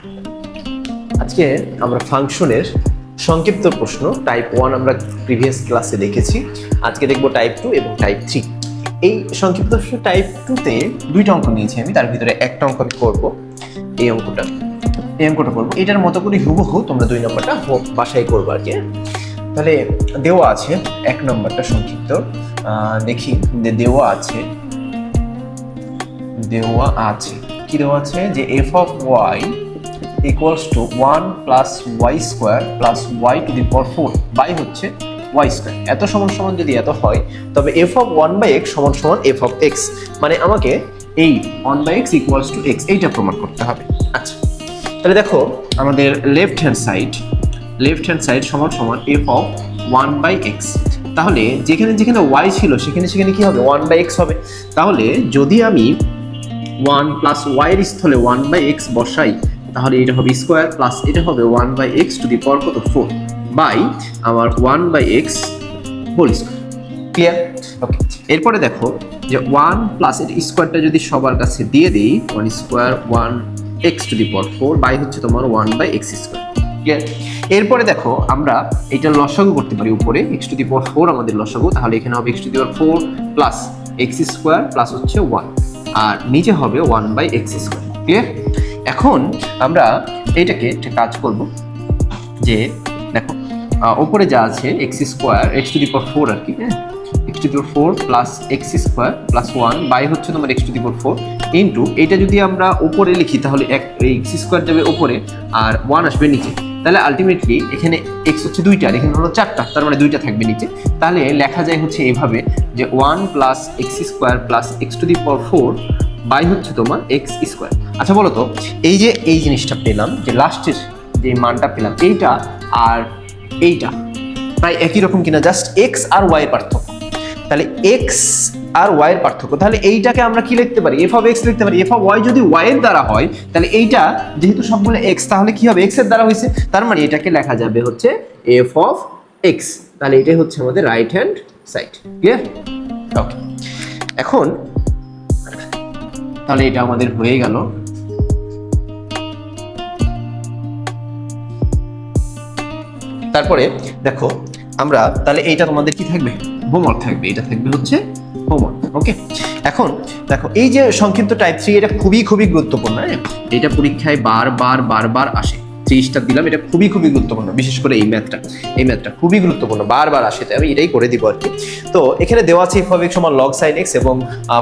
আজকে আমরা ফাংশনের সংক্ষিপ্ত প্রশ্ন টাইপ 1 আমরা প্রিভিয়াস ক্লাসে দেখেছি। আজকে দেখব টাইপ 2 এবং টাইপ 3। এই সংক্ষিপ্ত প্রশ্ন টাইপ 2 তে দুইটা অঙ্ক নিয়েছি আমি, তার ভিতরে একটা অঙ্ক আমি করব। এই অঙ্কটা করব। এটার মতো করে হুবহু তোমরা 2 নম্বরটা বাসায় করবে আর কি। তাহলে দেওয়া আছে 1 নম্বরটা সংক্ষিপ্ত, দেখি দেওয়া আছে কি দেওয়া আছে যে f of y equals to 1 plus y square plus y to the power 4 by হচ্ছে y square। এত সমান যদি এত হয় তবে f of 1 by x সমান f of x, মানে আমাকে এই 1 by x equals to x এইটা প্রমাণ করতে হবে। আচ্ছা, তাহলে দেখো আমাদের লেফট হ্যান্ড সাইড সমান f of 1 by x। তাহলে যেখানে y ছিল সেখানে কি হবে 1 by x হবে। তাহলে যদি আমি 1 plus y এর স্থলে 1 by x বসাই তাহলে এটা হবে স্কয়ার প্লাস এটা হবে 1 by x to the power কত 4 বাই আমার 1 by x whole square. Clear? Okay, এরপরে দেখো যে 1 প্লাস এর স্কয়ারটা যদি সবার কাছে দিয়ে দেই 1 square 1 x to the power 4 by হচ্ছে তোমার 1 by x স্কয়ার। ক্লিয়ার? এরপরে দেখো আমরা এটা লসাগু করতে পারি, উপরে x টু দি পাওয়ার 4 আমাদের লসাগু, তাহলে এখানে হবে x to the power 4 plus x square plus হচ্ছে 1 আর নিচে হবে 1 by x স্কয়ার। ক্লিয়ার? এখন আমরা এইটাকে একটা কাজ করব যে দেখো উপরে যা আছে x square x to the power 4 আর কি, হ্যাঁ, x to the power 4 plus x square plus 1 by হচ্ছে তোমার x to the power 4 into এটা যদি আমরা উপরে লিখি তাহলে x স্কয়ার যাবে উপরে আর 1 আসবে নিচে। তাহলে আলটিমেটলি এখানে x হচ্ছে 2টা আর এখানে হলো 4টা, তার মানে 2টা থাকবে নিচে। তাহলে লেখা যায় হচ্ছে এভাবে যে 1 plus x square plus x to the power 4 by হচ্ছে তোমার x স্কয়ার। আচ্ছা বলো তো এই জিনিসটা পেলাম, যে লাস্টের যে মানটা পেলাম এইটা আর এইটা প্রায় একই রকম কিনা, জাস্ট x আর y এর পার্থক্য। তাহলে x আর y এর পার্থক্য, তাহলে এইটাকে আমরা কি লিখতে পারি f of x লিখতে পারি। f of y যদি y এর দ্বারা হয় তাহলে এইটা যেহেতু সবগুলো x তাহলে কি হবে x এর দ্বারা হয়েছে, তার মানে এটাকে লেখা যাবে হচ্ছে f of x। তাহলে এটাই হচ্ছে আমাদের রাইট হ্যান্ড সাইড। ক্লিয়ার? ওকে, এখন তাহলে এটা আমাদের হয়ে গেল। তারপরে দেখো আমরা তাহলে এইটা তোমাদের কি থাকবে হোমওয়ার্ক থাকবে, এটা থাকবে হচ্ছে হোমওয়ার্ক। ওকে, এখন দেখো এই যে সংক্ষিপ্ত টাইপ 3 এটা খুবই গুরুত্বপূর্ণ, এটা পরীক্ষায় বারবার আসে। 30টা দিলাম, এটা খুবই গুরুত্বপূর্ণ, বিশেষ করে এই ম্যাথটা খুবই গুরুত্বপূর্ণ, বারবার আসে, তাই আমি এটাই করে দিব আর কি। তো এখানে দেওয়া আছে f of x সমান log sin x এবং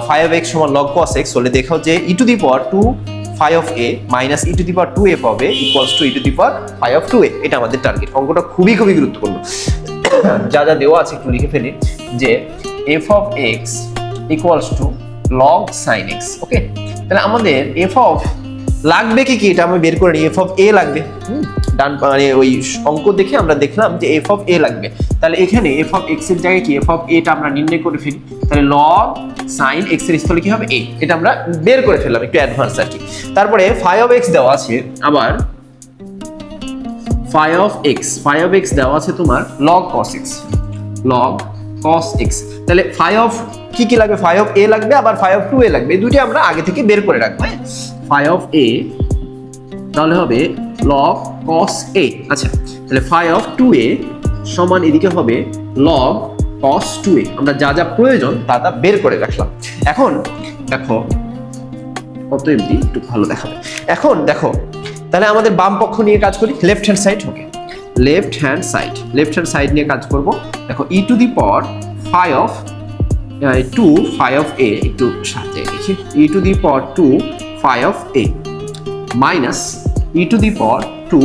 5x সমান log cos x হলে দেখো যে e to the power 2 phi of a minus e to the power 2f of a equals to e to the power phi of 2a। এটা আমাদের target. অঙ্কটা খুবই গুরুত্বপূর্ণ। যা দেওয়া আছে একটু লিখে ফেলি যে f of x equals to log sin x। ওকে, তাহলে আমাদের f of লাগবে কি এটা আমি বের করে নিই। f of a লাগবে, ডান মানে ওই অঙ্ক দেখে আমরা দেখলাম যে f of a লাগবে। তাহলে এখানে f of x এর জায়গায় কি f of a টা আমরা নির্ণয় করে ফেলি। তাহলে log sin x এর স্থলে কি হবে a, এটা আমরা বের করে ফেললাম একটু অ্যাডভান্স আর কি। তারপরে phi of x দেওয়া আছে, আবার phi of x দেওয়া আছে তোমার log cos x। তাহলে phi of কি লাগবে, phi of a লাগবে আবার phi of 2a লাগবে, এই দুটো আমরা আগে থেকে বের করে রাখবো। phi of a তাহলে হবে log cos a। আচ্ছা, তাহলে phi of 2a সমান এদিকে হবে log cos 2a। আমরা যা প্রয়োজন তা বের করে রাখলাম। এখন দেখো কত এমডি একটু ভালো দেখাবে। এখন দেখো তাহলে আমাদের বাম পক্ষ নিয়ে কাজ করি, লেফট হ্যান্ড সাইড। ওকে, লেফট হ্যান্ড সাইড নিয়ে কাজ করব। দেখো e to the power phi of 2 phi of a একটু সাথে লিখি, e to the power 2 phi of a minus e to the power 2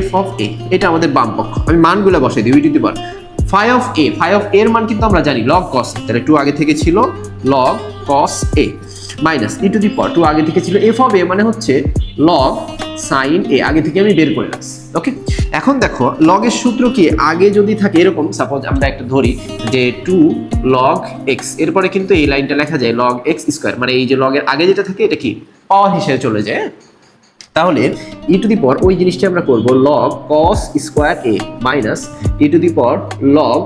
f of a। এটা আমাদের বাম পক্ষ, আমি মানগুলো বসাই দিই। e to the power phi of a এর মান কিন্তু আমরা জানি log cos a, তাহলে 2 আগে থেকে ছিল log cos a minus e to the power 2 আগে থেকে ছিল f of a মানে হচ্ছে log sin a, আগে থেকে আমি বের করে রাখছি। ওকে, এখন দেখো log এর সূত্র কি, আগে যদি থাকে এরকম, সাপোজ আমরা একটা ধরি যে 2 log x, এরপরে কিন্তু এই লাইনটা লেখা যায় log x স্কয়ার, মানে এই যে log এর আগে যেটা থাকে এটা কি পাওয়ার হিসেবে চলে যায়। তাহলে e টু দি পাওয়ার ওই জিনিসটা আমরা করব log cos square a minus e to the power log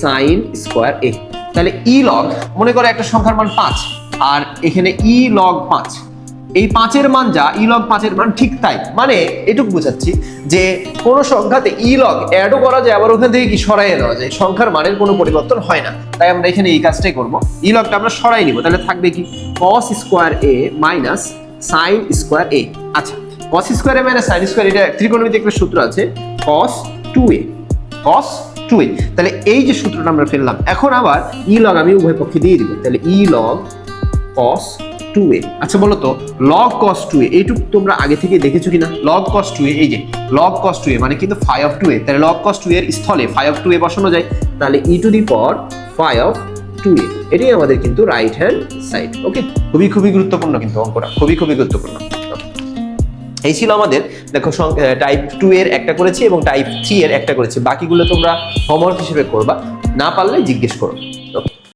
sin square a। তাহলে e log মনে করো একটা সংখ্যার মান 5 আর এখানে e log 5, এই 5-এর মান যা ই লগ 5-এর মান ঠিক তাই, মানে এটুকু বোঝাচ্ছি যে কোন সংখ্যাতে ই লগ অ্যাডও করা যায় আবার ওখান থেকে কি সরাইয়ে নেওয়া যায়, সংখ্যার মানের কোনো পরিবর্তন হয় না। তাই আমরা এখানে এই কাজটাই করব, ই লগটা আমরা সরাই নিব, তাহলে থাকবে কি cos square a minus sin square a। আচ্ছা, cos square a minus sin square, এটা ত্রিকোণমিতিক একটা সূত্র আছে cos 2a, cos 2a। তাহলে এই যে সূত্রটা আমরা ফেললাম, এখন আবার ই লগ আমি উভয় পক্ষে দিয়ে দিব, তাহলে ই লগ cos 2a। আচ্ছা বলো তো log cos 2a এইটুকু তোমরা আগে থেকে দেখেছো কিনা? log cos 2a, এই যে log cos 2a মানে কিন্তু phi of 2a, তাহলে log cos 2a এর স্থলে phi of 2a বসানো যায়, তাহলে e to the power phi of 2a, এটাই আমাদের কিন্তু রাইট হ্যান্ড সাইড। ওকে, খুবই গুরুত্বপূর্ণ কিন্তু অঙ্কটা, খুবই গুরুত্বপূর্ণ। এই ছিল আমাদের, দেখো টাইপ 2 এর একটা করেছি এবং টাইপ 3 এর একটা করেছি, বাকিগুলো তোমরা হোমওয়ার্ক হিসেবে করবা, না পারলে জিজ্ঞেস করো।